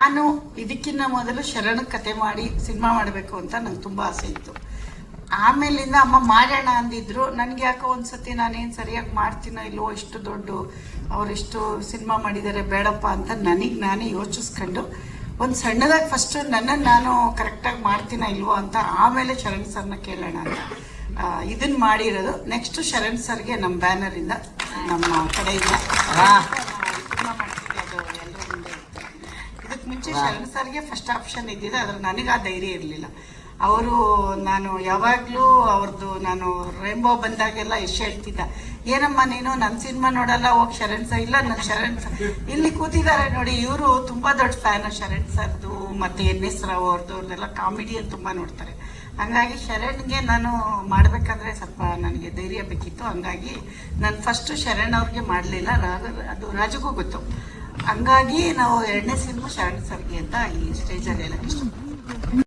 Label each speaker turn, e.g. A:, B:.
A: ನಾನು ಇದಕ್ಕಿಂತ ಮೊದಲು ಶರಣ ಕತೆ ಮಾಡಿ ಸಿನಿಮಾ ಮಾಡಬೇಕು ಅಂತ ನಂಗೆ ತುಂಬ ಆಸೆ ಇತ್ತು. ಆಮೇಲಿಂದ ಅಮ್ಮ ಮಾಡೋಣ ಅಂದಿದ್ರು. ನನಗೆ ಯಾಕೋ ಒಂದ್ಸತಿ ನಾನೇನು ಸರಿಯಾಗಿ ಮಾಡ್ತೀನೋ ಇಲ್ವೋ, ಇಷ್ಟು ದೊಡ್ಡ ಅವರಿಷ್ಟು ಸಿನಿಮಾ ಮಾಡಿದ್ದಾರೆ ಬೇಡಪ್ಪ ಅಂತ ನನಗೆ ನಾನೇ ಯೋಚಿಸ್ಕೊಂಡು ಒಂದು ಸಣ್ಣದಾಗಿ ಫಸ್ಟು ನನ್ನನ್ನು ನಾನು ಕರೆಕ್ಟಾಗಿ ಮಾಡ್ತೀನೋ ಇಲ್ವೋ ಅಂತ ಆಮೇಲೆ ಶರಣ್ ಸರ್ನ ಕೇಳೋಣ ಅಂತ ಇದನ್ನು ಮಾಡಿರೋದು. ನೆಕ್ಸ್ಟ್ ಶರಣ್ ಸರ್ಗೆ ನಮ್ಮ ಬ್ಯಾನರಿಂದ ನಮ್ಮ ಕಡೆಯಿಂದ ಇದಕ್ಕೆ ಮುಂಚೆ ಶರಣ್ ಸರ್ಗೆ ಫಸ್ಟ್ ಆಪ್ಷನ್ ಇದ್ದಿದೆ, ಆದ್ರೆ ನನಗೆ ಆ ಧೈರ್ಯ ಇರಲಿಲ್ಲ. ಅವರು ನಾನು ಯಾವಾಗಲೂ ಅವ್ರದ್ದು ನಾನು ರೇಂಬೋ ಬಂದಾಗೆಲ್ಲ ಎಷ್ಟು ಹೇಳ್ತಿದ್ದ, ಏನಮ್ಮ ನೀನು ನನ್ನ ಸಿನಿಮಾ ನೋಡಲ್ಲ, ಹೋಗಿ ಶರಣ್ ಸರ್. ಇಲ್ಲ ನನ್ನ ಶರಣ್ ಸರ್ ಇಲ್ಲಿ ಕೂತಿದ್ದಾರೆ ನೋಡಿ, ಇವರು ತುಂಬ ದೊಡ್ಡ ಫ್ಯಾನು ಶರಣ್ ಸರ್ದು ಮತ್ತು NS ರಾವ್ ಅವ್ರದ್ದೆಲ್ಲ ಕಾಮಿಡಿಯನ್ನು ತುಂಬ ನೋಡ್ತಾರೆ. ಹಂಗಾಗಿ ಶರಣ್ಗೆ ನಾನು ಮಾಡಬೇಕಾದ್ರೆ ಸ್ವಲ್ಪ ನನಗೆ ಧೈರ್ಯ ಬೇಕಿತ್ತು. ಹಂಗಾಗಿ ನಾನು ಫಸ್ಟು ಶರಣ್ ಅವ್ರಿಗೆ ಮಾಡಲಿಲ್ಲ, ಅದು ರಾಜಗೂ ಗೊತ್ತು. ಹಂಗಾಗಿ ನಾವು 2ನೇ ಸಿನಿಮಾ ಶರಣ್ ಸರ್ಗೆ ಅಂತ ಈ ಸ್ಟೇಜಲ್ಲಿ ಹೇಳಕ್ಕೆ ಇಷ್ಟ.